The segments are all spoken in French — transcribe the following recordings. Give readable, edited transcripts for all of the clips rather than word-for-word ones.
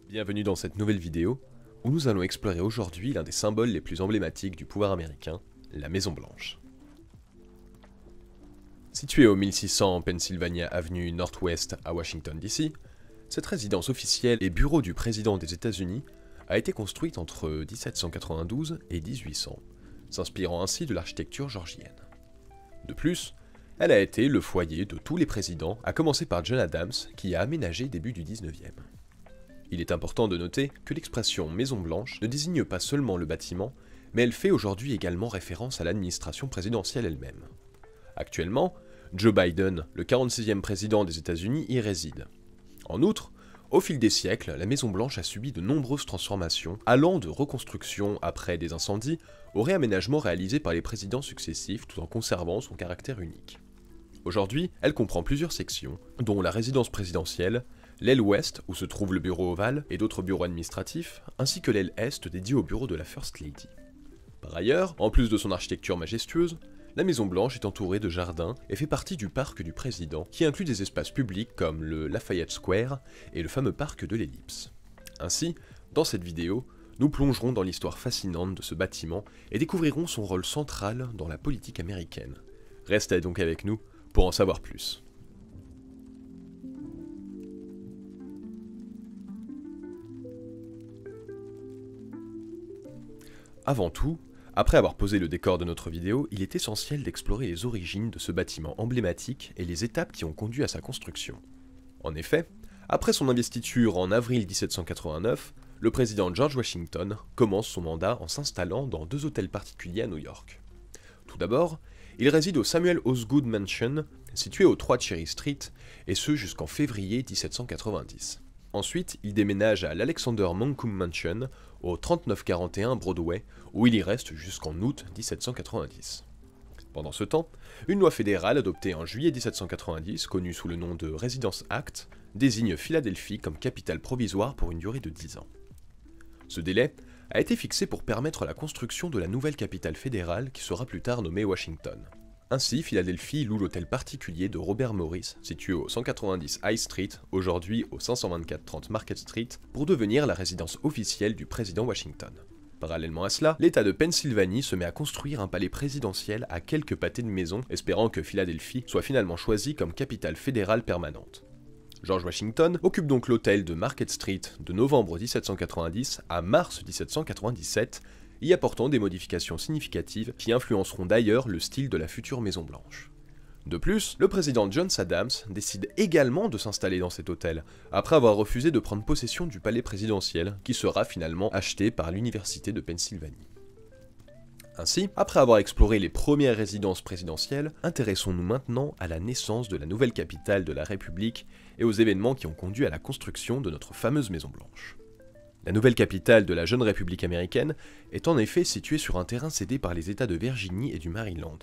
Bienvenue dans cette nouvelle vidéo, où nous allons explorer aujourd'hui l'un des symboles les plus emblématiques du pouvoir américain, la Maison Blanche. Située au 1600 Pennsylvania Avenue Northwest à Washington DC, cette résidence officielle et bureau du président des États-Unis a été construite entre 1792 et 1800, s'inspirant ainsi de l'architecture georgienne. De plus, elle a été le foyer de tous les présidents, à commencer par John Adams, qui a aménagé début du 19e. Il est important de noter que l'expression Maison Blanche ne désigne pas seulement le bâtiment, mais elle fait aujourd'hui également référence à l'administration présidentielle elle-même. Actuellement, Joe Biden, le 46e président des États-Unis, y réside. En outre, au fil des siècles, la Maison Blanche a subi de nombreuses transformations, allant de reconstruction après des incendies au réaménagement réalisé par les présidents successifs tout en conservant son caractère unique. Aujourd'hui, elle comprend plusieurs sections, dont la résidence présidentielle, l'aile ouest où se trouve le bureau ovale et d'autres bureaux administratifs, ainsi que l'aile est dédiée au bureau de la First Lady. Par ailleurs, en plus de son architecture majestueuse, la Maison Blanche est entourée de jardins et fait partie du parc du président, qui inclut des espaces publics comme le Lafayette Square et le fameux parc de l'Ellipse. Ainsi, dans cette vidéo, nous plongerons dans l'histoire fascinante de ce bâtiment et découvrirons son rôle central dans la politique américaine. Restez donc avec nous pour en savoir plus. Avant tout, après avoir posé le décor de notre vidéo, il est essentiel d'explorer les origines de ce bâtiment emblématique et les étapes qui ont conduit à sa construction. En effet, après son investiture en avril 1789, le président George Washington commence son mandat en s'installant dans deux hôtels particuliers à New York. Tout d'abord, il réside au Samuel Osgood Mansion, situé au 3 Cherry Street, et ce jusqu'en février 1790. Ensuite, il déménage à l'Alexander Montcalm Mansion, au 3941 Broadway, où il y reste jusqu'en août 1790. Pendant ce temps, une loi fédérale adoptée en juillet 1790, connue sous le nom de Residence Act, désigne Philadelphie comme capitale provisoire pour une durée de 10 ans. Ce délai a été fixé pour permettre la construction de la nouvelle capitale fédérale qui sera plus tard nommée Washington. Ainsi, Philadelphie loue l'hôtel particulier de Robert Morris, situé au 190 High Street, aujourd'hui au 524-30 Market Street, pour devenir la résidence officielle du président Washington. Parallèlement à cela, l'État de Pennsylvanie se met à construire un palais présidentiel à quelques pâtés de maison, espérant que Philadelphie soit finalement choisie comme capitale fédérale permanente. George Washington occupe donc l'hôtel de Market Street de novembre 1790 à mars 1797, y apportant des modifications significatives qui influenceront d'ailleurs le style de la future Maison Blanche. De plus, le président John Adams décide également de s'installer dans cet hôtel, après avoir refusé de prendre possession du palais présidentiel, qui sera finalement acheté par l'Université de Pennsylvanie. Ainsi, après avoir exploré les premières résidences présidentielles, intéressons-nous maintenant à la naissance de la nouvelle capitale de la République et aux événements qui ont conduit à la construction de notre fameuse Maison Blanche. La nouvelle capitale de la jeune République américaine est en effet située sur un terrain cédé par les États de Virginie et du Maryland.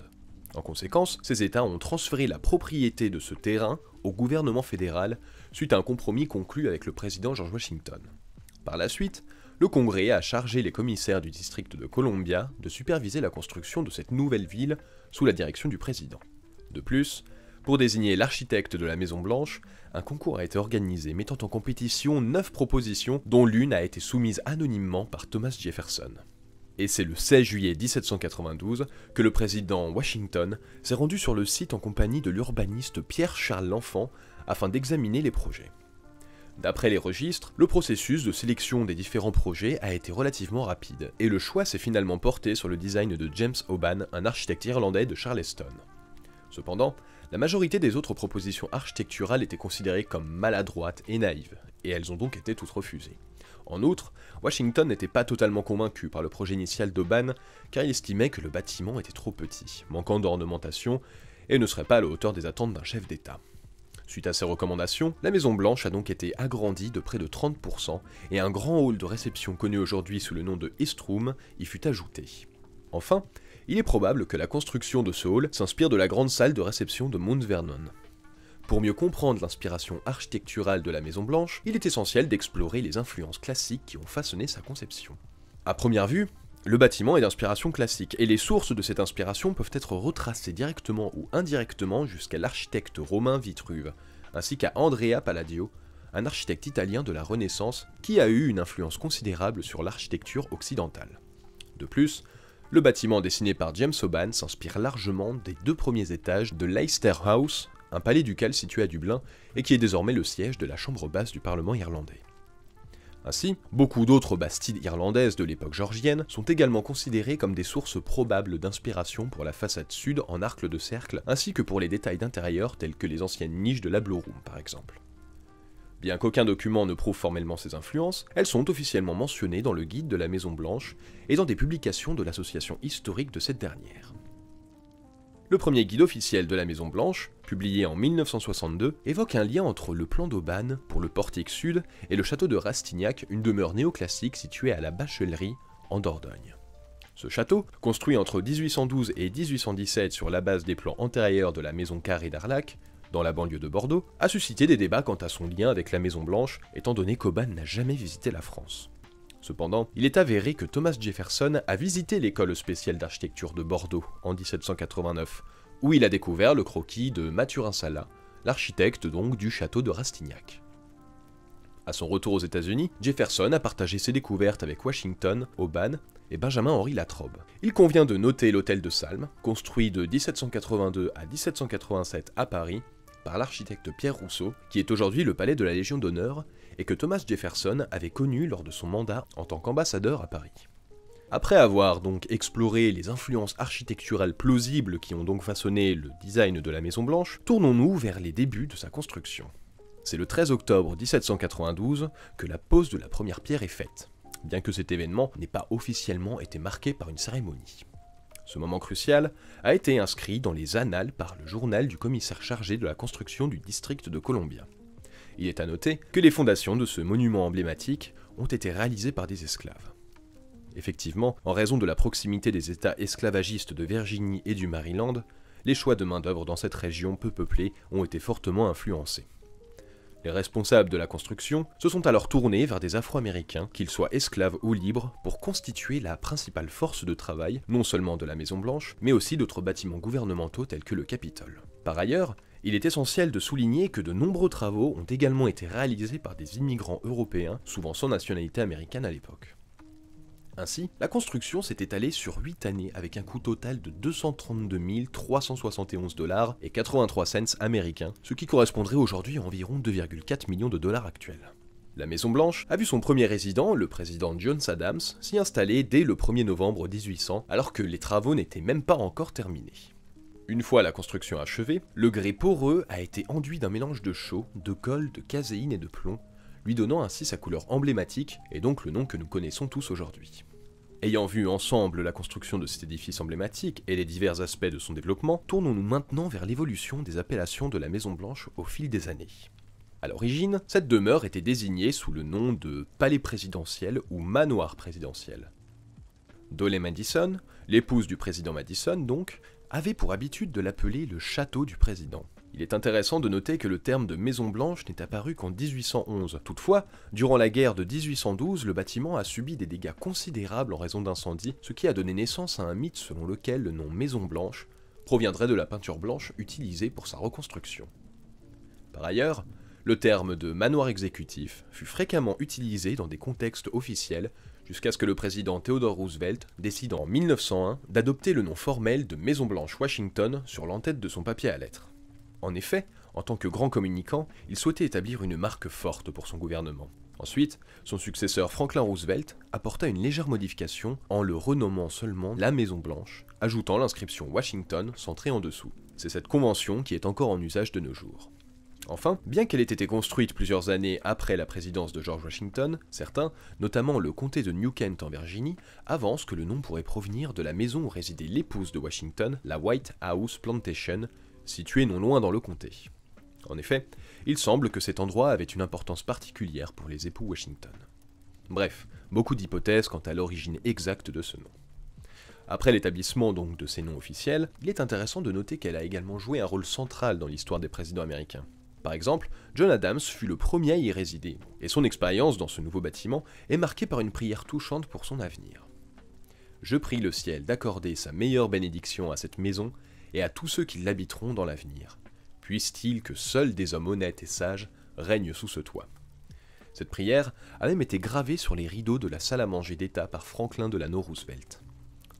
En conséquence, ces États ont transféré la propriété de ce terrain au gouvernement fédéral suite à un compromis conclu avec le président George Washington. Par la suite, le Congrès a chargé les commissaires du district de Columbia de superviser la construction de cette nouvelle ville sous la direction du président. De plus, pour désigner l'architecte de la Maison Blanche, un concours a été organisé mettant en compétition 9 propositions dont l'une a été soumise anonymement par Thomas Jefferson. Et c'est le 16 juillet 1792 que le président Washington s'est rendu sur le site en compagnie de l'urbaniste Pierre-Charles L'Enfant afin d'examiner les projets. D'après les registres, le processus de sélection des différents projets a été relativement rapide, et le choix s'est finalement porté sur le design de James Hoban, un architecte irlandais de Charleston. Cependant, la majorité des autres propositions architecturales étaient considérées comme maladroites et naïves, et elles ont donc été toutes refusées. En outre, Washington n'était pas totalement convaincu par le projet initial d'Hoban, car il estimait que le bâtiment était trop petit, manquant d'ornementation, et ne serait pas à la hauteur des attentes d'un chef d'État. Suite à ces recommandations, la Maison Blanche a donc été agrandie de près de 30%, et un grand hall de réception connu aujourd'hui sous le nom de East Room y fut ajouté. Enfin, il est probable que la construction de ce hall s'inspire de la grande salle de réception de Mount Vernon. Pour mieux comprendre l'inspiration architecturale de la Maison Blanche, il est essentiel d'explorer les influences classiques qui ont façonné sa conception. À première vue, le bâtiment est d'inspiration classique, et les sources de cette inspiration peuvent être retracées directement ou indirectement jusqu'à l'architecte romain Vitruve, ainsi qu'à Andrea Palladio, un architecte italien de la Renaissance qui a eu une influence considérable sur l'architecture occidentale. De plus, le bâtiment dessiné par James Hoban s'inspire largement des 2 premiers étages de Leicester House, un palais ducal situé à Dublin et qui est désormais le siège de la chambre basse du Parlement irlandais. Ainsi, beaucoup d'autres bastides irlandaises de l'époque georgienne sont également considérées comme des sources probables d'inspiration pour la façade sud en arc de cercle, ainsi que pour les détails d'intérieur tels que les anciennes niches de la Blue Room par exemple. Bien qu'aucun document ne prouve formellement ces influences, elles sont officiellement mentionnées dans le guide de la Maison Blanche et dans des publications de l'association historique de cette dernière. Le premier guide officiel de la Maison Blanche, publié en 1962, évoque un lien entre le plan d'Auban pour le portique sud et le château de Rastignac, une demeure néoclassique située à la Bachellerie, en Dordogne. Ce château, construit entre 1812 et 1817 sur la base des plans antérieurs de la maison carrée d'Arlac, dans la banlieue de Bordeaux, a suscité des débats quant à son lien avec la Maison Blanche, étant donné qu'Auban n'a jamais visité la France. Cependant, il est avéré que Thomas Jefferson a visité l'école spéciale d'architecture de Bordeaux en 1789, où il a découvert le croquis de Mathurin Sala, l'architecte donc du château de Rastignac. À son retour aux États-Unis, Jefferson a partagé ses découvertes avec Washington, Auban et Benjamin-Henri Latrobe. Il convient de noter l'hôtel de Salm, construit de 1782 à 1787 à Paris, par l'architecte Pierre Rousseau, qui est aujourd'hui le palais de la Légion d'honneur, et que Thomas Jefferson avait connu lors de son mandat en tant qu'ambassadeur à Paris. Après avoir donc exploré les influences architecturales plausibles qui ont donc façonné le design de la Maison Blanche, tournons-nous vers les débuts de sa construction. C'est le 13 octobre 1792 que la pose de la première pierre est faite, bien que cet événement n'ait pas officiellement été marqué par une cérémonie. Ce moment crucial a été inscrit dans les annales par le journal du commissaire chargé de la construction du district de Columbia. Il est à noter que les fondations de ce monument emblématique ont été réalisées par des esclaves. Effectivement, en raison de la proximité des États esclavagistes de Virginie et du Maryland, les choix de main-d'œuvre dans cette région peu peuplée ont été fortement influencés. Les responsables de la construction se sont alors tournés vers des Afro-Américains, qu'ils soient esclaves ou libres, pour constituer la principale force de travail, non seulement de la Maison Blanche, mais aussi d'autres bâtiments gouvernementaux tels que le Capitole. Par ailleurs, il est essentiel de souligner que de nombreux travaux ont également été réalisés par des immigrants européens, souvent sans nationalité américaine à l'époque. Ainsi, la construction s'est étalée sur 8 années avec un coût total de 232 371 $ et 83 cents américains, ce qui correspondrait aujourd'hui à environ 2,4 millions de dollars actuels. La Maison Blanche a vu son premier résident, le président John Adams, s'y installer dès le 1er novembre 1800, alors que les travaux n'étaient même pas encore terminés. Une fois la construction achevée, le grès poreux a été enduit d'un mélange de chaux, de colle, de caséine et de plomb, lui donnant ainsi sa couleur emblématique et donc le nom que nous connaissons tous aujourd'hui. Ayant vu ensemble la construction de cet édifice emblématique et les divers aspects de son développement, tournons-nous maintenant vers l'évolution des appellations de la Maison Blanche au fil des années. À l'origine, cette demeure était désignée sous le nom de palais présidentiel ou manoir présidentiel. Dolley Madison, l'épouse du président Madison donc, avait pour habitude de l'appeler le château du président. Il est intéressant de noter que le terme de Maison Blanche n'est apparu qu'en 1811. Toutefois, durant la guerre de 1812, le bâtiment a subi des dégâts considérables en raison d'incendies, ce qui a donné naissance à un mythe selon lequel le nom Maison Blanche proviendrait de la peinture blanche utilisée pour sa reconstruction. Par ailleurs, le terme de manoir exécutif fut fréquemment utilisé dans des contextes officiels jusqu'à ce que le président Theodore Roosevelt décide en 1901 d'adopter le nom formel de Maison Blanche Washington sur l'entête de son papier à lettres. En effet, en tant que grand communicant, il souhaitait établir une marque forte pour son gouvernement. Ensuite, son successeur Franklin Roosevelt apporta une légère modification en le renommant seulement la Maison Blanche, ajoutant l'inscription Washington centrée en dessous. C'est cette convention qui est encore en usage de nos jours. Enfin, bien qu'elle ait été construite plusieurs années après la présidence de George Washington, certains, notamment le comté de New Kent en Virginie, avancent que le nom pourrait provenir de la maison où résidait l'épouse de Washington, la White House Plantation, située non loin dans le comté. En effet, il semble que cet endroit avait une importance particulière pour les époux Washington. Bref, beaucoup d'hypothèses quant à l'origine exacte de ce nom. Après l'établissement donc de ces noms officiels, il est intéressant de noter qu'elle a également joué un rôle central dans l'histoire des présidents américains. Par exemple, John Adams fut le premier à y résider, et son expérience dans ce nouveau bâtiment est marquée par une prière touchante pour son avenir. « Je prie le ciel d'accorder sa meilleure bénédiction à cette maison et à tous ceux qui l'habiteront dans l'avenir. Puisse-t-il que seuls des hommes honnêtes et sages règnent sous ce toit. Cette prière a même été gravée sur les rideaux de la salle à manger d'État par Franklin Delano Roosevelt.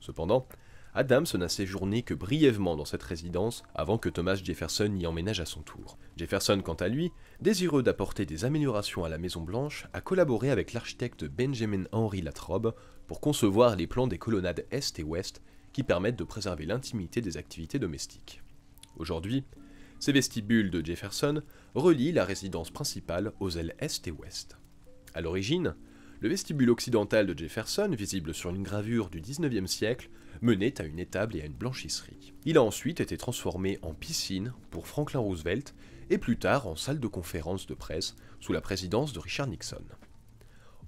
Cependant, Adams n'a séjourné que brièvement dans cette résidence avant que Thomas Jefferson y emménage à son tour. Jefferson, quant à lui, désireux d'apporter des améliorations à la Maison-Blanche, a collaboré avec l'architecte Benjamin Henry Latrobe pour concevoir les plans des colonnades Est et Ouest qui permettent de préserver l'intimité des activités domestiques. Aujourd'hui, ces vestibules de Jefferson relient la résidence principale aux ailes Est et Ouest. À l'origine, le vestibule occidental de Jefferson, visible sur une gravure du XIXe siècle, menait à une étable et à une blanchisserie. Il a ensuite été transformé en piscine pour Franklin Roosevelt et plus tard en salle de conférence de presse sous la présidence de Richard Nixon.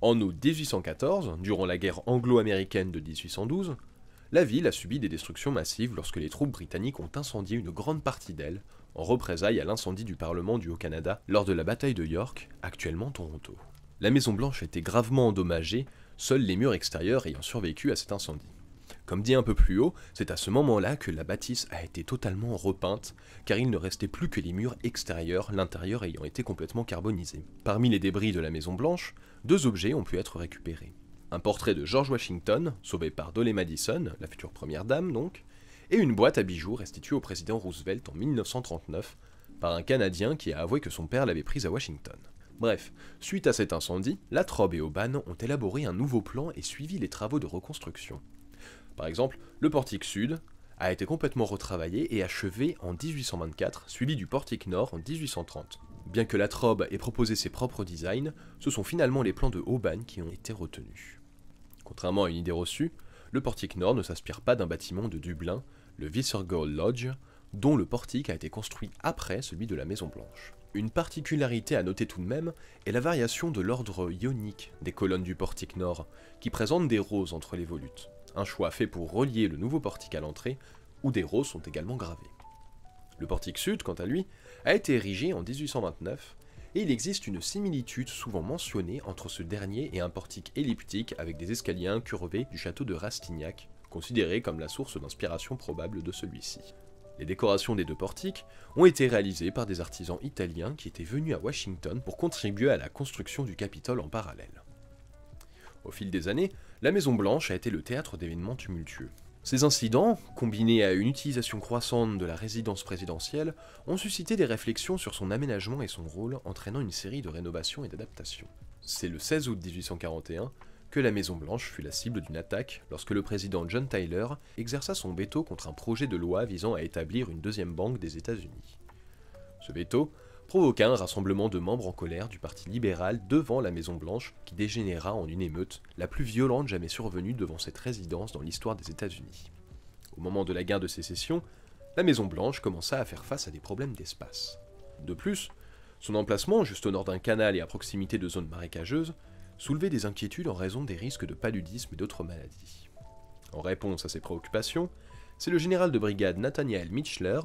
En août 1814, durant la guerre anglo-américaine de 1812, la ville a subi des destructions massives lorsque les troupes britanniques ont incendié une grande partie d'elle en représailles à l'incendie du Parlement du Haut-Canada lors de la bataille de York, actuellement Toronto. La Maison-Blanche a été gravement endommagée, seuls les murs extérieurs ayant survécu à cet incendie. Comme dit un peu plus haut, c'est à ce moment-là que la bâtisse a été totalement repeinte, car il ne restait plus que les murs extérieurs, l'intérieur ayant été complètement carbonisé. Parmi les débris de la Maison-Blanche, 2 objets ont pu être récupérés. Un portrait de George Washington, sauvé par Dolly Madison, la future première dame donc, et une boîte à bijoux restituée au président Roosevelt en 1939 par un Canadien qui a avoué que son père l'avait prise à Washington. Bref, suite à cet incendie, Latrobe et Hoban ont élaboré un nouveau plan et suivi les travaux de reconstruction. Par exemple, le portique sud a été complètement retravaillé et achevé en 1824, suivi du portique nord en 1830. Bien que Latrobe ait proposé ses propres designs, ce sont finalement les plans de Hoban qui ont été retenus. Contrairement à une idée reçue, le portique nord ne s'inspire pas d'un bâtiment de Dublin, le Viceroy Lodge, dont le portique a été construit après celui de la Maison-Blanche. Une particularité à noter tout de même est la variation de l'ordre ionique des colonnes du portique nord, qui présentent des roses entre les volutes, un choix fait pour relier le nouveau portique à l'entrée, où des roses sont également gravées. Le portique sud, quant à lui, a été érigé en 1829, et il existe une similitude souvent mentionnée entre ce dernier et un portique elliptique avec des escaliers incurvés du château de Rastignac, considéré comme la source d'inspiration probable de celui-ci. Les décorations des 2 portiques ont été réalisées par des artisans italiens qui étaient venus à Washington pour contribuer à la construction du Capitole en parallèle. Au fil des années, la Maison-Blanche a été le théâtre d'événements tumultueux. Ces incidents, combinés à une utilisation croissante de la résidence présidentielle, ont suscité des réflexions sur son aménagement et son rôle, entraînant une série de rénovations et d'adaptations. C'est le 16 août 1841 que la Maison-Blanche fut la cible d'une attaque lorsque le président John Tyler exerça son veto contre un projet de loi visant à établir une 2e banque des États-Unis. Ce veto provoqua un rassemblement de membres en colère du Parti libéral devant la Maison-Blanche qui dégénéra en une émeute, la plus violente jamais survenue devant cette résidence dans l'histoire des États-Unis. Au moment de la guerre de sécession, la Maison-Blanche commença à faire face à des problèmes d'espace. De plus, son emplacement, juste au nord d'un canal et à proximité de zones marécageuses, soulevait des inquiétudes en raison des risques de paludisme et d'autres maladies. En réponse à ces préoccupations, c'est le général de brigade Nathaniel Mitchler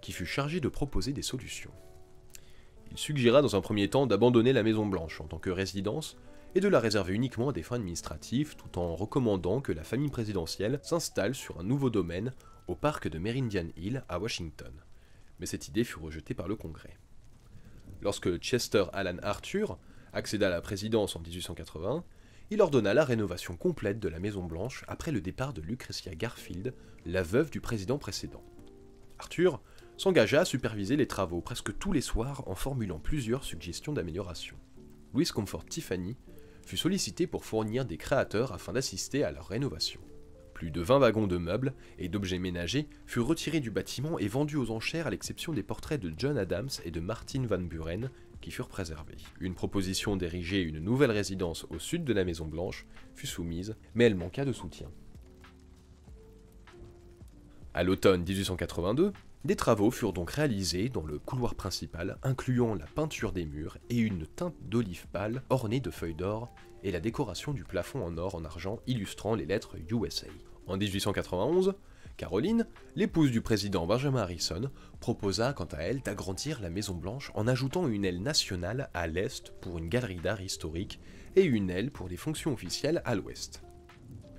qui fut chargé de proposer des solutions. Il suggéra dans un premier temps d'abandonner la Maison-Blanche en tant que résidence et de la réserver uniquement à des fins administratives tout en recommandant que la famille présidentielle s'installe sur un nouveau domaine au parc de Meridian Hill à Washington. Mais cette idée fut rejetée par le Congrès. Lorsque Chester Alan Arthur accéda à la présidence en 1880, il ordonna la rénovation complète de la Maison-Blanche après le départ de Lucretia Garfield, la veuve du président précédent. Arthur s'engagea à superviser les travaux presque tous les soirs en formulant plusieurs suggestions d'amélioration. Louis Comfort Tiffany fut sollicité pour fournir des créateurs afin d'assister à leur rénovation. Plus de 20 wagons de meubles et d'objets ménagers furent retirés du bâtiment et vendus aux enchères à l'exception des portraits de John Adams et de Martin Van Buren qui furent préservés. Une proposition d'ériger une nouvelle résidence au sud de la Maison-Blanche fut soumise, mais elle manqua de soutien. À l'automne 1882, des travaux furent donc réalisés dans le couloir principal, incluant la peinture des murs et une teinte d'olive pâle ornée de feuilles d'or et la décoration du plafond en or en argent illustrant les lettres USA. En 1891, Caroline, l'épouse du président Benjamin Harrison, proposa quant à elle d'agrandir la Maison-Blanche en ajoutant une aile nationale à l'est pour une galerie d'art historique et une aile pour des fonctions officielles à l'ouest.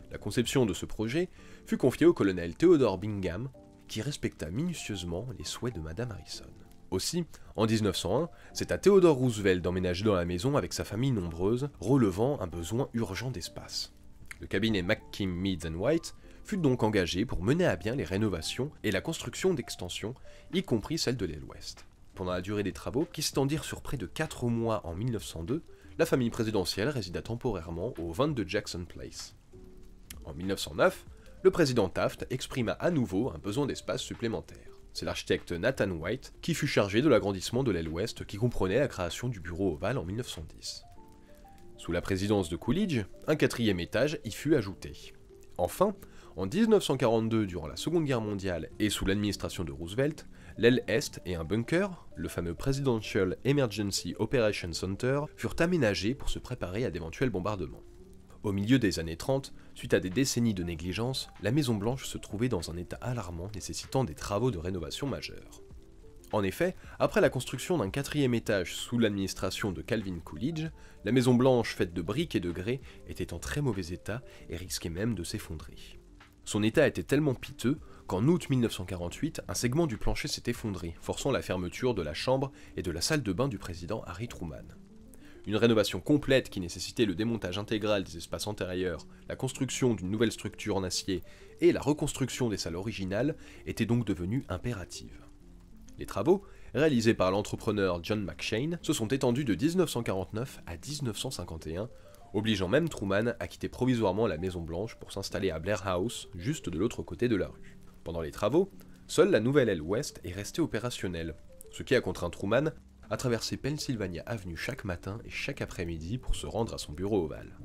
La conception de ce projet fut confiée au colonel Theodore Bingham, qui respecta minutieusement les souhaits de Madame Harrison. Aussi, en 1901, c'est à Theodore Roosevelt d'emménager dans la maison avec sa famille nombreuse, relevant un besoin urgent d'espace. Le cabinet McKim, Meads & White fut donc engagé pour mener à bien les rénovations et la construction d'extensions, y compris celle de l'aile ouest. Pendant la durée des travaux, qui s'étendirent sur près de 4 mois en 1902, la famille présidentielle résida temporairement au 22 Jackson Place. En 1909, le président Taft exprima à nouveau un besoin d'espace supplémentaire. C'est l'architecte Nathan White qui fut chargé de l'agrandissement de l'aile ouest qui comprenait la création du bureau ovale en 1910. Sous la présidence de Coolidge, un 4e étage y fut ajouté. Enfin, en 1942, durant la Seconde Guerre mondiale et sous l'administration de Roosevelt, l'aile est et un bunker, le fameux Presidential Emergency Operations Center, furent aménagés pour se préparer à d'éventuels bombardements. Au milieu des années 30, suite à des décennies de négligence, la Maison-Blanche se trouvait dans un état alarmant nécessitant des travaux de rénovation majeurs. En effet, après la construction d'un 4e étage sous l'administration de Calvin Coolidge, la Maison-Blanche faite de briques et de grès était en très mauvais état et risquait même de s'effondrer. Son état était tellement piteux qu'en août 1948, un segment du plancher s'est effondré, forçant la fermeture de la chambre et de la salle de bain du président Harry Truman. Une rénovation complète qui nécessitait le démontage intégral des espaces antérieurs, la construction d'une nouvelle structure en acier et la reconstruction des salles originales était donc devenue impérative. Les travaux, réalisés par l'entrepreneur John McShane, se sont étendus de 1949 à 1951, obligeant même Truman à quitter provisoirement la Maison-Blanche pour s'installer à Blair House, juste de l'autre côté de la rue. Pendant les travaux, seule la nouvelle aile ouest est restée opérationnelle, ce qui a contraint Truman à traverser Pennsylvania Avenue chaque matin et chaque après-midi pour se rendre à son bureau ovale.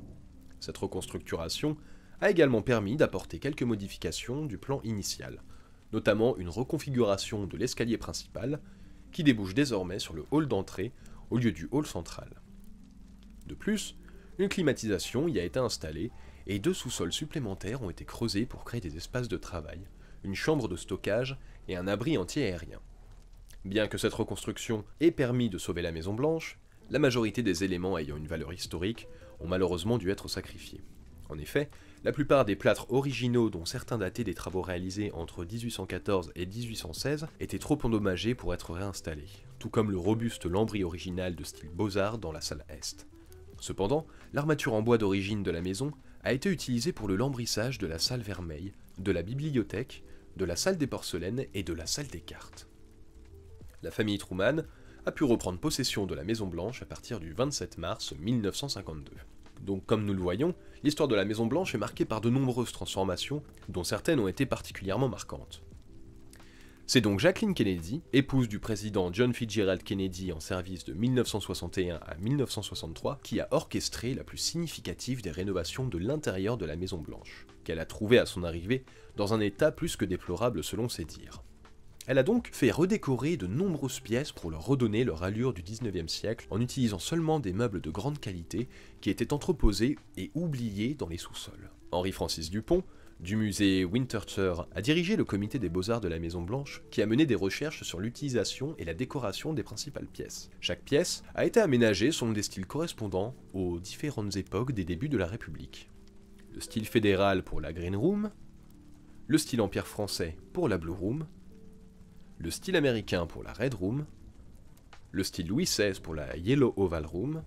Cette reconstructuration a également permis d'apporter quelques modifications du plan initial, notamment une reconfiguration de l'escalier principal, qui débouche désormais sur le hall d'entrée au lieu du hall central. De plus, une climatisation y a été installée et 2 sous-sols supplémentaires ont été creusés pour créer des espaces de travail, une chambre de stockage et un abri anti-aérien. Bien que cette reconstruction ait permis de sauver la Maison-Blanche, la majorité des éléments ayant une valeur historique ont malheureusement dû être sacrifiés. En effet, la plupart des plâtres originaux, dont certains dataient des travaux réalisés entre 1814 et 1816, étaient trop endommagés pour être réinstallés, tout comme le robuste lambris original de style Beaux-Arts dans la salle Est. Cependant, l'armature en bois d'origine de la maison a été utilisée pour le lambrissage de la salle Vermeil, de la bibliothèque, de la salle des porcelaines et de la salle des cartes. La famille Truman a pu reprendre possession de la Maison-Blanche à partir du 27 mars 1952. Donc comme nous le voyons, l'histoire de la Maison-Blanche est marquée par de nombreuses transformations, dont certaines ont été particulièrement marquantes. C'est donc Jacqueline Kennedy, épouse du président John Fitzgerald Kennedy en service de 1961 à 1963, qui a orchestré la plus significative des rénovations de l'intérieur de la Maison-Blanche, qu'elle a trouvée à son arrivée dans un état plus que déplorable selon ses dires. Elle a donc fait redécorer de nombreuses pièces pour leur redonner leur allure du 19e siècle en utilisant seulement des meubles de grande qualité qui étaient entreposés et oubliés dans les sous-sols. Henri-Francis Dupont, du musée Winterthur, a dirigé le comité des beaux-arts de la Maison-Blanche qui a mené des recherches sur l'utilisation et la décoration des principales pièces. Chaque pièce a été aménagée selon des styles correspondant aux différentes époques des débuts de la République. Le style fédéral pour la Green Room, le style empire français pour la Blue Room, le style américain pour la Red Room, le style Louis XVI pour la Yellow Oval Room,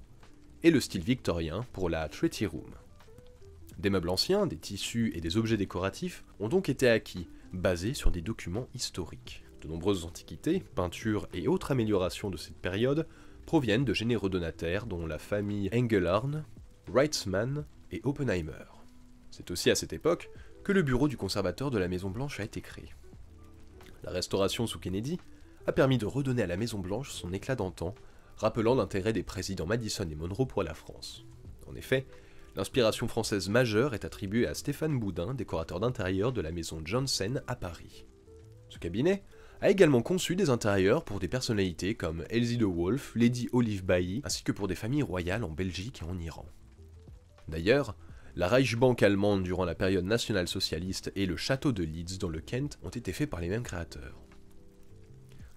et le style victorien pour la Treaty Room. Des meubles anciens, des tissus et des objets décoratifs ont donc été acquis, basés sur des documents historiques. De nombreuses antiquités, peintures et autres améliorations de cette période proviennent de généreux donataires dont la famille Engelhard, Weitzmann et Oppenheimer. C'est aussi à cette époque que le bureau du conservateur de la Maison-Blanche a été créé. La restauration sous Kennedy a permis de redonner à la Maison-Blanche son éclat d'antan, rappelant l'intérêt des présidents Madison et Monroe pour la France. En effet, l'inspiration française majeure est attribuée à Stéphane Boudin, décorateur d'intérieur de la maison Johnsen à Paris. Ce cabinet a également conçu des intérieurs pour des personnalités comme Elsie de Wolf, Lady Olive Bailly, ainsi que pour des familles royales en Belgique et en Iran. D'ailleurs, la Reichsbank allemande durant la période nationale-socialiste et le château de Leeds dans le Kent ont été faits par les mêmes créateurs.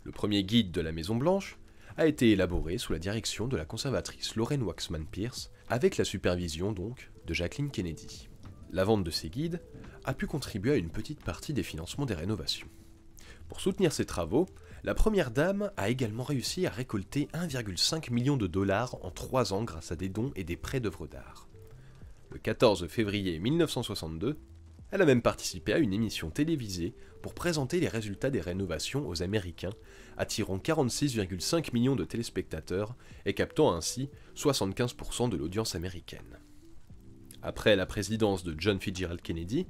Le premier guide de la Maison-Blanche a été élaboré sous la direction de la conservatrice Lorraine Waxman Pierce, avec la supervision donc de Jacqueline Kennedy. La vente de ces guides a pu contribuer à une petite partie des financements des rénovations. Pour soutenir ces travaux, la première dame a également réussi à récolter 1,5 million de dollars en 3 ans grâce à des dons et des prêts d'œuvres d'art. Le 14 février 1962, elle a même participé à une émission télévisée pour présenter les résultats des rénovations aux Américains, attirant 46,5 millions de téléspectateurs et captant ainsi 75% de l'audience américaine. Après la présidence de John Fitzgerald Kennedy,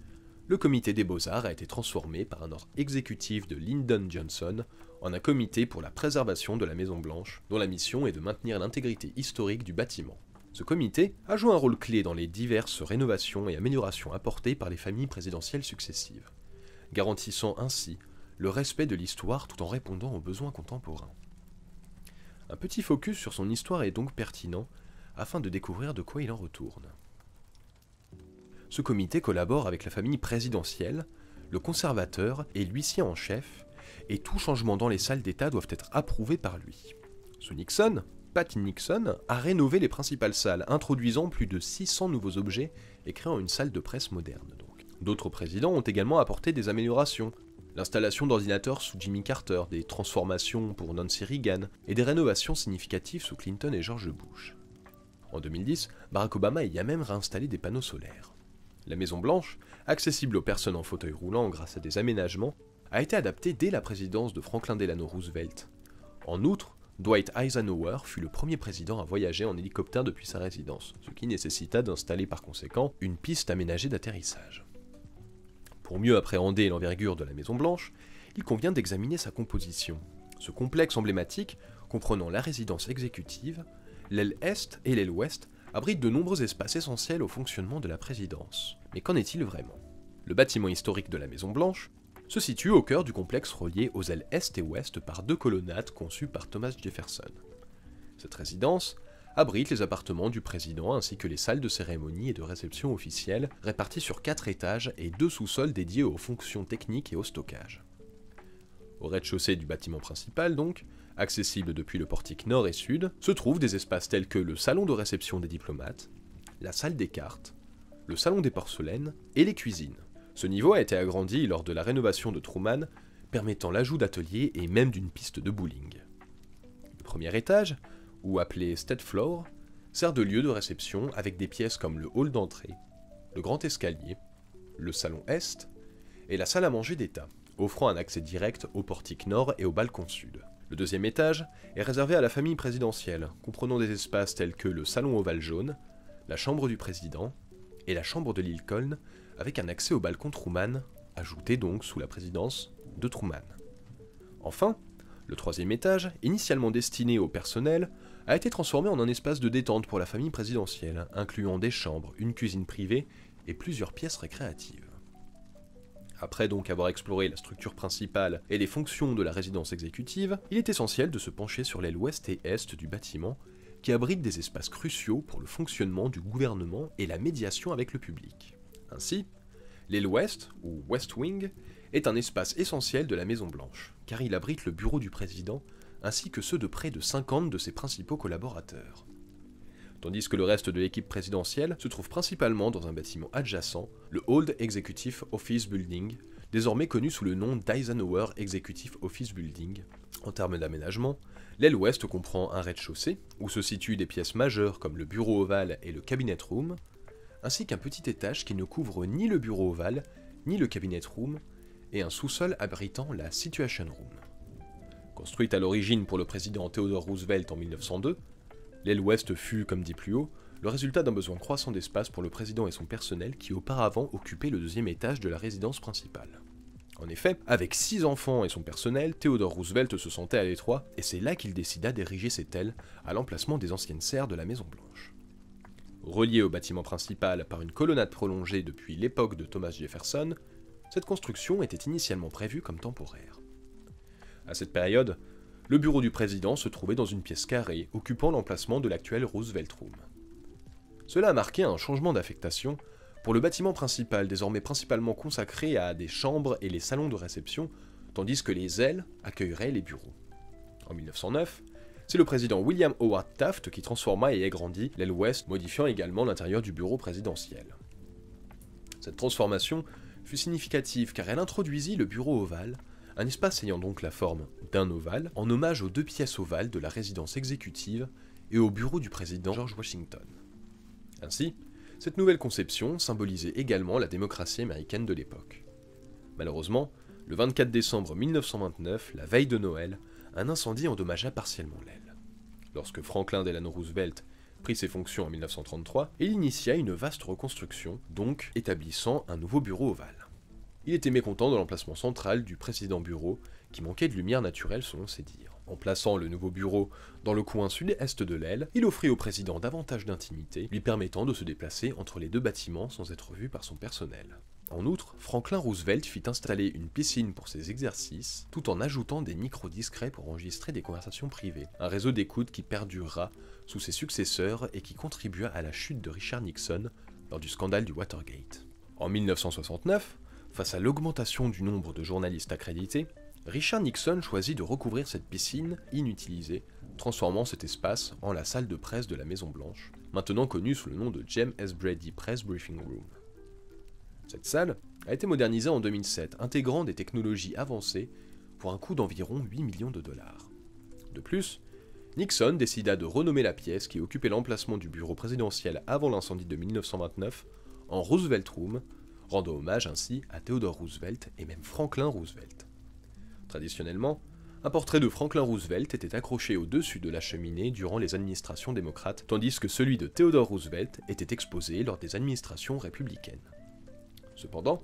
le comité des beaux-arts a été transformé par un ordre exécutif de Lyndon Johnson en un comité pour la préservation de la Maison-Blanche, dont la mission est de maintenir l'intégrité historique du bâtiment. Ce comité a joué un rôle clé dans les diverses rénovations et améliorations apportées par les familles présidentielles successives, garantissant ainsi le respect de l'histoire tout en répondant aux besoins contemporains. Un petit focus sur son histoire est donc pertinent afin de découvrir de quoi il en retourne. Ce comité collabore avec la famille présidentielle, le conservateur et l'huissier en chef, et tout changement dans les salles d'État doivent être approuvés par lui. Sous Nixon, Pat Nixon a rénové les principales salles, introduisant plus de 600 nouveaux objets et créant une salle de presse moderne. D'autres présidents ont également apporté des améliorations. L'installation d'ordinateurs sous Jimmy Carter, des transformations pour Nancy Reagan et des rénovations significatives sous Clinton et George Bush. En 2010, Barack Obama y a même réinstallé des panneaux solaires. La Maison-Blanche, accessible aux personnes en fauteuil roulant grâce à des aménagements, a été adaptée dès la présidence de Franklin Delano Roosevelt. En outre, Dwight Eisenhower fut le premier président à voyager en hélicoptère depuis sa résidence, ce qui nécessita d'installer par conséquent une piste aménagée d'atterrissage. Pour mieux appréhender l'envergure de la Maison-Blanche, il convient d'examiner sa composition. Ce complexe emblématique, comprenant la résidence exécutive, l'aile Est et l'aile Ouest, abrite de nombreux espaces essentiels au fonctionnement de la présidence. Mais qu'en est-il vraiment? Le bâtiment historique de la Maison-Blanche se situe au cœur du complexe relié aux ailes Est et Ouest par 2 colonnades conçues par Thomas Jefferson. Cette résidence abrite les appartements du président ainsi que les salles de cérémonie et de réception officielles réparties sur 4 étages et 2 sous-sols dédiés aux fonctions techniques et au stockage. Au rez-de-chaussée du bâtiment principal donc, accessible depuis le portique nord et sud, se trouvent des espaces tels que le salon de réception des diplomates, la salle des cartes, le salon des porcelaines et les cuisines. Ce niveau a été agrandi lors de la rénovation de Truman, permettant l'ajout d'ateliers et même d'une piste de bowling. Le premier étage, ou appelé State Floor, sert de lieu de réception avec des pièces comme le hall d'entrée, le grand escalier, le salon Est et la salle à manger d'État, offrant un accès direct au portique nord et au balcon sud. Le deuxième étage est réservé à la famille présidentielle, comprenant des espaces tels que le salon ovale jaune, la chambre du président et la chambre de Lincoln, avec un accès au balcon Truman, ajouté donc sous la présidence de Truman. Enfin, le troisième étage, initialement destiné au personnel, a été transformé en un espace de détente pour la famille présidentielle, incluant des chambres, une cuisine privée et plusieurs pièces récréatives. Après donc avoir exploré la structure principale et les fonctions de la résidence exécutive, il est essentiel de se pencher sur l'aile ouest et est du bâtiment, qui abrite des espaces cruciaux pour le fonctionnement du gouvernement et la médiation avec le public. Ainsi, l'aile ouest, ou West Wing, est un espace essentiel de la Maison-Blanche, car il abrite le bureau du président, ainsi que ceux de près de 50 de ses principaux collaborateurs. Tandis que le reste de l'équipe présidentielle se trouve principalement dans un bâtiment adjacent, le Old Executive Office Building, désormais connu sous le nom d'Eisenhower Executive Office Building. En termes d'aménagement, l'aile ouest comprend un rez-de-chaussée, où se situent des pièces majeures comme le bureau ovale et le cabinet room, ainsi qu'un petit étage qui ne couvre ni le bureau ovale, ni le cabinet room, et un sous-sol abritant la Situation Room. Construite à l'origine pour le président Theodore Roosevelt en 1902, l'aile ouest fut, comme dit plus haut, le résultat d'un besoin croissant d'espace pour le président et son personnel qui auparavant occupaient le deuxième étage de la résidence principale. En effet, avec 6 enfants et son personnel, Theodore Roosevelt se sentait à l'étroit, et c'est là qu'il décida d'ériger ses ailes à l'emplacement des anciennes serres de la Maison-Blanche. Reliée au bâtiment principal par une colonnade prolongée depuis l'époque de Thomas Jefferson, cette construction était initialement prévue comme temporaire. À cette période, le bureau du président se trouvait dans une pièce carrée occupant l'emplacement de l'actuel Roosevelt Room. Cela a marqué un changement d'affectation pour le bâtiment principal, désormais principalement consacré à des chambres et les salons de réception, tandis que les ailes accueilleraient les bureaux. En 1909, c'est le président William Howard Taft qui transforma et agrandit l'aile ouest, modifiant également l'intérieur du bureau présidentiel. Cette transformation fut significative car elle introduisit le bureau ovale, Un espace ayant donc la forme d'un ovale, en hommage aux 2 pièces ovales de la résidence exécutive et au bureau du président George Washington. Ainsi, cette nouvelle conception symbolisait également la démocratie américaine de l'époque. Malheureusement, le 24 décembre 1929, la veille de Noël, un incendie endommagea partiellement l'aile. Lorsque Franklin Delano Roosevelt prit ses fonctions en 1933, il initia une vaste reconstruction, donc établissant un nouveau bureau ovale. Il était mécontent de l'emplacement central du président bureau, qui manquait de lumière naturelle selon ses dires. En plaçant le nouveau bureau dans le coin sud-est de l'aile, il offrit au président davantage d'intimité, lui permettant de se déplacer entre les 2 bâtiments sans être vu par son personnel. En outre, Franklin Roosevelt fit installer une piscine pour ses exercices, tout en ajoutant des micros discrets pour enregistrer des conversations privées, un réseau d'écoute qui perdurera sous ses successeurs et qui contribua à la chute de Richard Nixon lors du scandale du Watergate. En 1969, face à l'augmentation du nombre de journalistes accrédités, Richard Nixon choisit de recouvrir cette piscine inutilisée, transformant cet espace en la salle de presse de la Maison-Blanche, maintenant connue sous le nom de James S. Brady Press Briefing Room. Cette salle a été modernisée en 2007, intégrant des technologies avancées pour un coût d'environ 8 millions de dollars. De plus, Nixon décida de renommer la pièce qui occupait l'emplacement du bureau présidentiel avant l'incendie de 1929 en Roosevelt Room, rendant hommage ainsi à Theodore Roosevelt et même Franklin Roosevelt. Traditionnellement, un portrait de Franklin Roosevelt était accroché au-dessus de la cheminée durant les administrations démocrates, tandis que celui de Theodore Roosevelt était exposé lors des administrations républicaines. Cependant,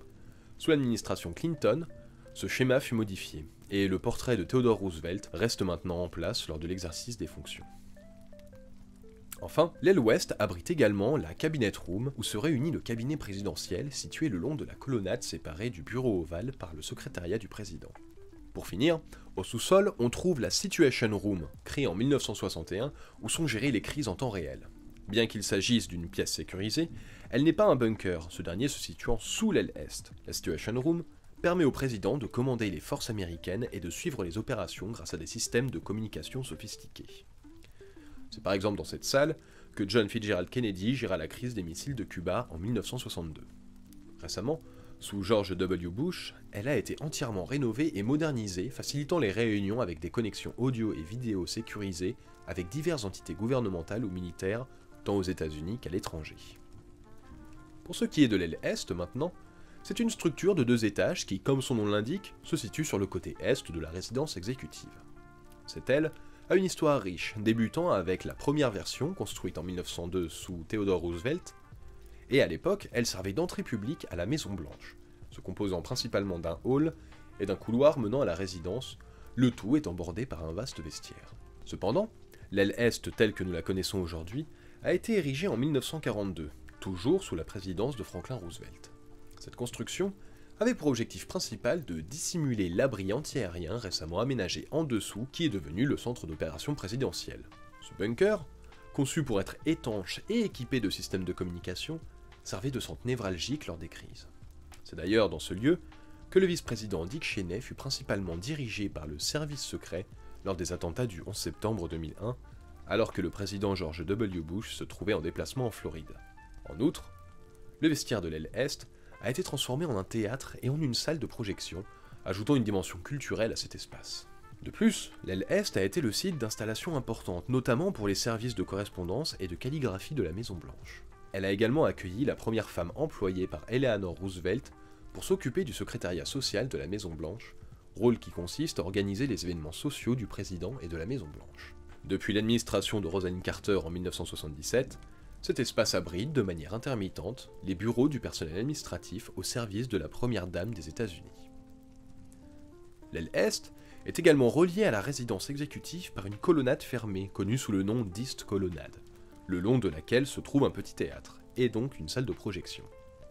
sous l'administration Clinton, ce schéma fut modifié, et le portrait de Theodore Roosevelt reste maintenant en place lors de l'exercice des fonctions. Enfin, l'aile ouest abrite également la Cabinet Room, où se réunit le cabinet présidentiel situé le long de la colonnade séparée du bureau ovale par le secrétariat du président. Pour finir, au sous-sol, on trouve la Situation Room, créée en 1961, où sont gérées les crises en temps réel. Bien qu'il s'agisse d'une pièce sécurisée, elle n'est pas un bunker, ce dernier se situant sous l'aile est. La Situation Room permet au président de commander les forces américaines et de suivre les opérations grâce à des systèmes de communication sophistiqués. C'est par exemple dans cette salle que John Fitzgerald Kennedy géra la crise des missiles de Cuba en 1962. Récemment, sous George W. Bush, elle a été entièrement rénovée et modernisée, facilitant les réunions avec des connexions audio et vidéo sécurisées avec diverses entités gouvernementales ou militaires, tant aux États-Unis qu'à l'étranger. Pour ce qui est de l'aile Est maintenant, c'est une structure de 2 étages qui, comme son nom l'indique, se situe sur le côté Est de la résidence exécutive. Cette aile a une histoire riche, débutant avec la première version, construite en 1902 sous Theodore Roosevelt, et à l'époque, elle servait d'entrée publique à la Maison-Blanche, se composant principalement d'un hall et d'un couloir menant à la résidence, le tout étant bordé par un vaste vestiaire. Cependant, l'aile Est telle que nous la connaissons aujourd'hui a été érigée en 1942, toujours sous la présidence de Franklin Roosevelt. Cette construction avait pour objectif principal de dissimuler l'abri antiaérien récemment aménagé en dessous qui est devenu le centre d'opération présidentiel. Ce bunker, conçu pour être étanche et équipé de systèmes de communication, servait de centre névralgique lors des crises. C'est d'ailleurs dans ce lieu que le vice-président Dick Cheney fut principalement dirigé par le service secret lors des attentats du 11 septembre 2001, alors que le président George W. Bush se trouvait en déplacement en Floride. En outre, le vestiaire de l'aile Est a été transformé en un théâtre et en une salle de projection, ajoutant une dimension culturelle à cet espace. De plus, l'aile Est a été le site d'installations importantes, notamment pour les services de correspondance et de calligraphie de la Maison-Blanche. Elle a également accueilli la première femme employée par Eleanor Roosevelt pour s'occuper du secrétariat social de la Maison-Blanche, rôle qui consiste à organiser les événements sociaux du président et de la Maison-Blanche. Depuis l'administration de Rosalind Carter en 1977, cet espace abrite, de manière intermittente, les bureaux du personnel administratif au service de la première dame des États-Unis. L'aile Est est également reliée à la résidence exécutive par une colonnade fermée, connue sous le nom d'East Colonnade, le long de laquelle se trouve un petit théâtre, et donc une salle de projection.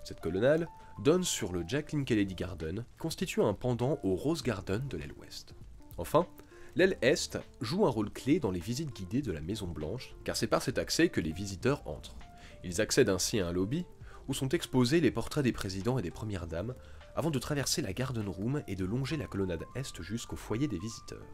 Cette colonnade donne sur le Jacqueline Kennedy Garden, constituant un pendant au Rose Garden de l'aile Ouest. Enfin, l'aile Est joue un rôle clé dans les visites guidées de la Maison-Blanche, car c'est par cet accès que les visiteurs entrent. Ils accèdent ainsi à un lobby, où sont exposés les portraits des présidents et des premières dames, avant de traverser la Garden Room et de longer la colonnade Est jusqu'au foyer des visiteurs.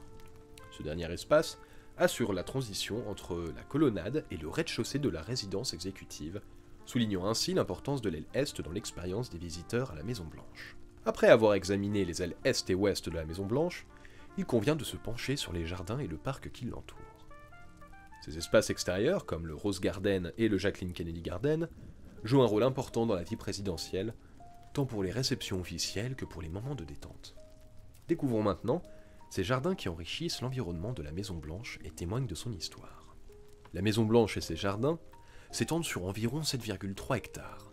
Ce dernier espace assure la transition entre la colonnade et le rez-de-chaussée de la résidence exécutive, soulignant ainsi l'importance de l'aile Est dans l'expérience des visiteurs à la Maison-Blanche. Après avoir examiné les ailes est et ouest de la Maison Blanche, il convient de se pencher sur les jardins et le parc qui l'entourent. Ces espaces extérieurs, comme le Rose Garden et le Jacqueline Kennedy Garden, jouent un rôle important dans la vie présidentielle, tant pour les réceptions officielles que pour les moments de détente. Découvrons maintenant ces jardins qui enrichissent l'environnement de la Maison Blanche et témoignent de son histoire. La Maison Blanche et ses jardins s'étendent sur environ 7,3 hectares.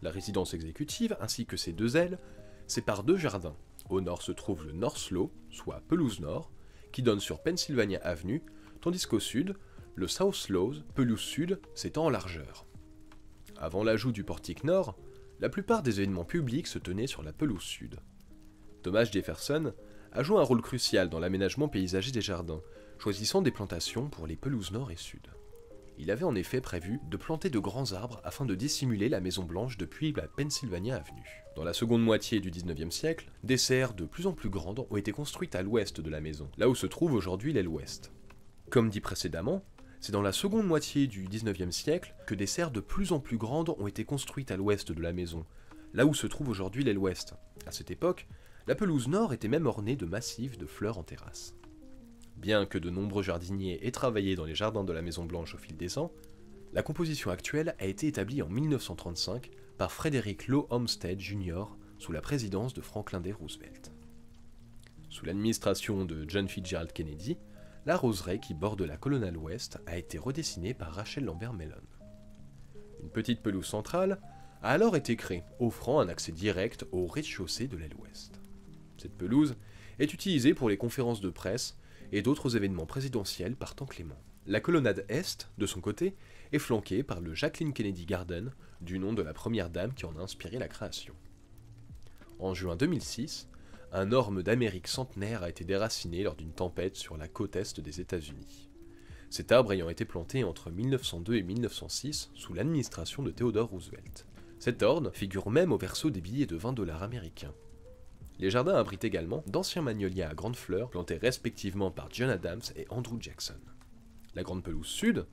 La résidence exécutive ainsi que ses deux ailes séparent deux jardins. Au nord se trouve le North Lawn, soit pelouse nord, qui donne sur Pennsylvania Avenue, tandis qu'au sud, le South Lawn, pelouse sud, s'étend en largeur. Avant l'ajout du portique nord, la plupart des événements publics se tenaient sur la pelouse sud. Thomas Jefferson a joué un rôle crucial dans l'aménagement paysager des jardins, choisissant des plantations pour les pelouses nord et sud. Il avait en effet prévu de planter de grands arbres afin de dissimuler la Maison Blanche depuis la Pennsylvania Avenue. Dans la seconde moitié du 19e siècle, des serres de plus en plus grandes ont été construites à l'ouest de la maison, là où se trouve aujourd'hui l'aile ouest. Comme dit précédemment, c'est dans la seconde moitié du 19e siècle que des serres de plus en plus grandes ont été construites à l'ouest de la maison, là où se trouve aujourd'hui l'aile ouest. À cette époque, la pelouse nord était même ornée de massifs de fleurs en terrasse. Bien que de nombreux jardiniers aient travaillé dans les jardins de la Maison Blanche au fil des ans, la composition actuelle a été établie en 1935 par Frederick Law Olmsted Jr. sous la présidence de Franklin D. Roosevelt. Sous l'administration de John Fitzgerald Kennedy, la roseraie qui borde la colonne à l'ouest a été redessinée par Rachel Lambert Mellon. Une petite pelouse centrale a alors été créée, offrant un accès direct au rez-de-chaussée de l'aile ouest. Cette pelouse est utilisée pour les conférences de presse et d'autres événements présidentiels par temps clément. La colonnade est, de son côté, est flanquée par le Jacqueline Kennedy Garden, du nom de la première dame qui en a inspiré la création. En juin 2006, un orme d'Amérique centenaire a été déraciné lors d'une tempête sur la côte est des États-Unis. Cet arbre ayant été planté entre 1902 et 1906 sous l'administration de Theodore Roosevelt. Cet orme figure même au verso des billets de 20 $ américains. Les jardins abritent également d'anciens magnolias à grandes fleurs plantés respectivement par John Adams et Andrew Jackson. La grande pelouse sud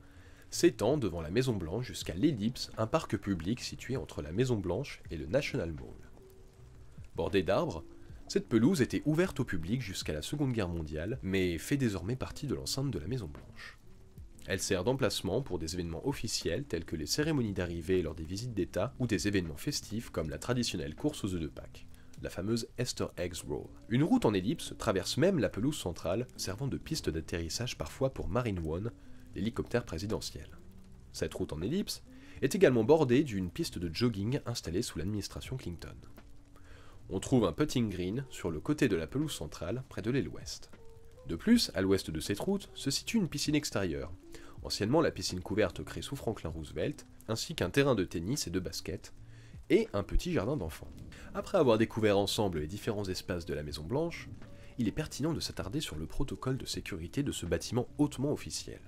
s'étend devant la Maison Blanche jusqu'à l'Ellipse, un parc public situé entre la Maison Blanche et le National Mall. Bordée d'arbres, cette pelouse était ouverte au public jusqu'à la Seconde Guerre mondiale, mais fait désormais partie de l'enceinte de la Maison Blanche. Elle sert d'emplacement pour des événements officiels tels que les cérémonies d'arrivée lors des visites d'État ou des événements festifs comme la traditionnelle course aux œufs de Pâques, la fameuse Easter Eggs Roll. Une route en ellipse traverse même la pelouse centrale, servant de piste d'atterrissage parfois pour Marine One, l'hélicoptère présidentiel. Cette route en ellipse est également bordée d'une piste de jogging installée sous l'administration Clinton. On trouve un putting green sur le côté de la pelouse centrale, près de l'aile ouest. De plus, à l'ouest de cette route, se situe une piscine extérieure, anciennement la piscine couverte créée sous Franklin Roosevelt, ainsi qu'un terrain de tennis et de basket, et un petit jardin d'enfants. Après avoir découvert ensemble les différents espaces de la Maison Blanche, il est pertinent de s'attarder sur le protocole de sécurité de ce bâtiment hautement officiel.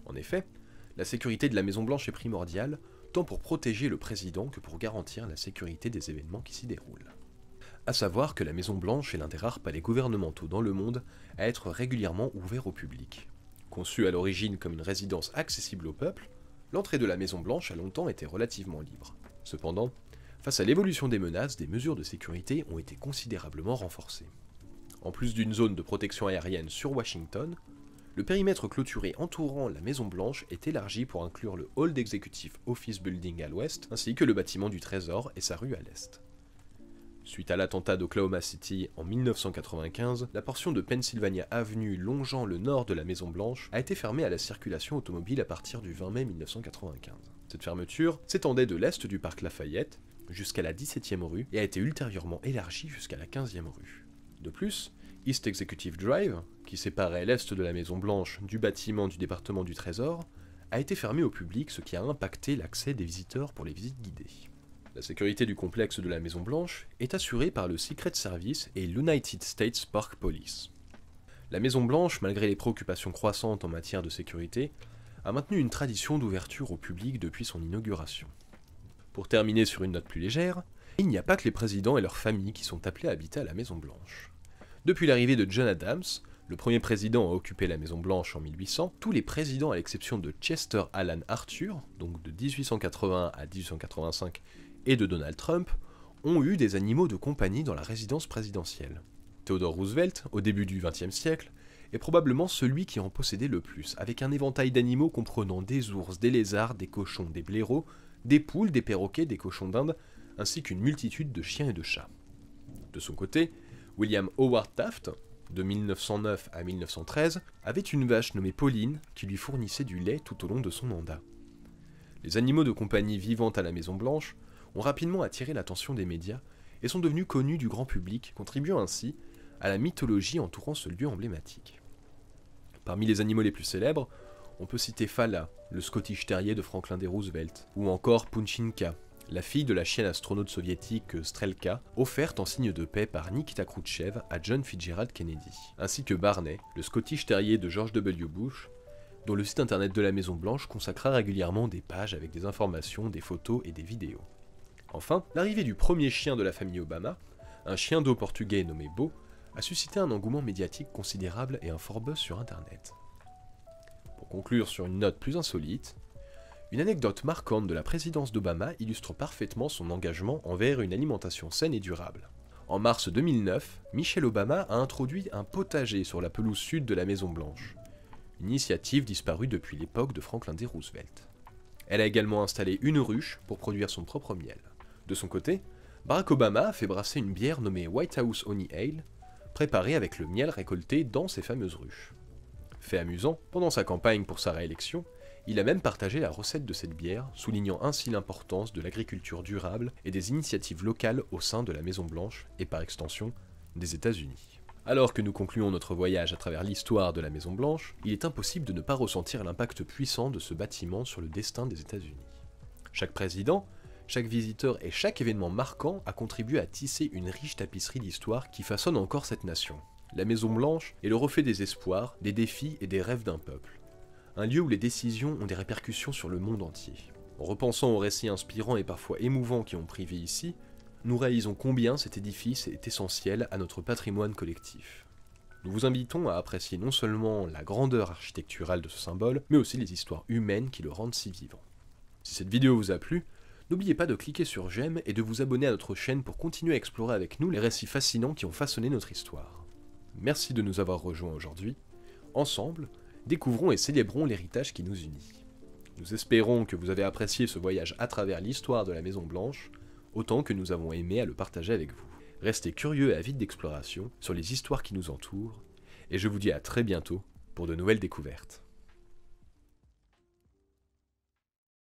En effet, la sécurité de la Maison Blanche est primordiale, tant pour protéger le président que pour garantir la sécurité des événements qui s'y déroulent. À savoir que la Maison Blanche est l'un des rares palais gouvernementaux dans le monde à être régulièrement ouvert au public. Conçue à l'origine comme une résidence accessible au peuple, l'entrée de la Maison Blanche a longtemps été relativement libre. Cependant, face à l'évolution des menaces, des mesures de sécurité ont été considérablement renforcées. En plus d'une zone de protection aérienne sur Washington, le périmètre clôturé entourant la Maison Blanche est élargi pour inclure le hall d'Executive Office Building à l'ouest, ainsi que le bâtiment du Trésor et sa rue à l'est. Suite à l'attentat d'Oklahoma City en 1995, la portion de Pennsylvania Avenue longeant le nord de la Maison Blanche a été fermée à la circulation automobile à partir du 20 mai 1995. Cette fermeture s'étendait de l'est du parc Lafayette jusqu'à la 17e rue et a été ultérieurement élargie jusqu'à la 15e rue. De plus, East Executive Drive, qui séparait l'est de la Maison Blanche du bâtiment du département du Trésor, a été fermé au public, ce qui a impacté l'accès des visiteurs pour les visites guidées. La sécurité du complexe de la Maison Blanche est assurée par le Secret Service et l'United States Park Police. La Maison Blanche, malgré les préoccupations croissantes en matière de sécurité, a maintenu une tradition d'ouverture au public depuis son inauguration. Pour terminer sur une note plus légère, il n'y a pas que les présidents et leurs familles qui sont appelés à habiter à la Maison Blanche. Depuis l'arrivée de John Adams, le premier président à occuper la Maison Blanche en 1800, tous les présidents à l'exception de Chester Alan Arthur, donc de 1880 à 1885, et de Donald Trump, ont eu des animaux de compagnie dans la résidence présidentielle. Theodore Roosevelt, au début du XXe siècle, est probablement celui qui en possédait le plus, avec un éventail d'animaux comprenant des ours, des lézards, des cochons, des blaireaux, des poules, des perroquets, des cochons d'Inde, ainsi qu'une multitude de chiens et de chats. De son côté, William Howard Taft, de 1909 à 1913, avait une vache nommée Pauline qui lui fournissait du lait tout au long de son mandat. Les animaux de compagnie vivant à la Maison-Blanche ont rapidement attiré l'attention des médias et sont devenus connus du grand public, contribuant ainsi à la mythologie entourant ce lieu emblématique. Parmi les animaux les plus célèbres, on peut citer Fala, le Scottish Terrier de Franklin D. Roosevelt, ou encore Punchinka, la fille de la chienne astronaute soviétique Strelka, offerte en signe de paix par Nikita Khrouchtchev à John Fitzgerald Kennedy, ainsi que Barney, le Scottish Terrier de George W. Bush, dont le site internet de la Maison-Blanche consacra régulièrement des pages avec des informations, des photos et des vidéos. Enfin, l'arrivée du premier chien de la famille Obama, un chien d'eau portugais nommé Beau, a suscité un engouement médiatique considérable et un fort buzz sur internet. Pour conclure sur une note plus insolite, une anecdote marquante de la présidence d'Obama illustre parfaitement son engagement envers une alimentation saine et durable. En mars 2009, Michelle Obama a introduit un potager sur la pelouse sud de la Maison-Blanche, une initiative disparue depuis l'époque de Franklin D. Roosevelt. Elle a également installé une ruche pour produire son propre miel. De son côté, Barack Obama a fait brasser une bière nommée White House Honey Ale, préparée avec le miel récolté dans ces fameuses ruches. Fait amusant, pendant sa campagne pour sa réélection, il a même partagé la recette de cette bière, soulignant ainsi l'importance de l'agriculture durable et des initiatives locales au sein de la Maison-Blanche et par extension des États-Unis. Alors que nous concluons notre voyage à travers l'histoire de la Maison-Blanche, il est impossible de ne pas ressentir l'impact puissant de ce bâtiment sur le destin des États-Unis. Chaque président, chaque visiteur et chaque événement marquant a contribué à tisser une riche tapisserie d'histoire qui façonne encore cette nation. La Maison-Blanche est le reflet des espoirs, des défis et des rêves d'un peuple. Un lieu où les décisions ont des répercussions sur le monde entier. En repensant aux récits inspirants et parfois émouvants qui ont pris vie ici, nous réalisons combien cet édifice est essentiel à notre patrimoine collectif. Nous vous invitons à apprécier non seulement la grandeur architecturale de ce symbole, mais aussi les histoires humaines qui le rendent si vivant. Si cette vidéo vous a plu, n'oubliez pas de cliquer sur j'aime et de vous abonner à notre chaîne pour continuer à explorer avec nous les récits fascinants qui ont façonné notre histoire. Merci de nous avoir rejoints aujourd'hui. Ensemble, découvrons et célébrons l'héritage qui nous unit. Nous espérons que vous avez apprécié ce voyage à travers l'histoire de la Maison-Blanche, autant que nous avons aimé à le partager avec vous. Restez curieux et avides d'exploration sur les histoires qui nous entourent, et je vous dis à très bientôt pour de nouvelles découvertes.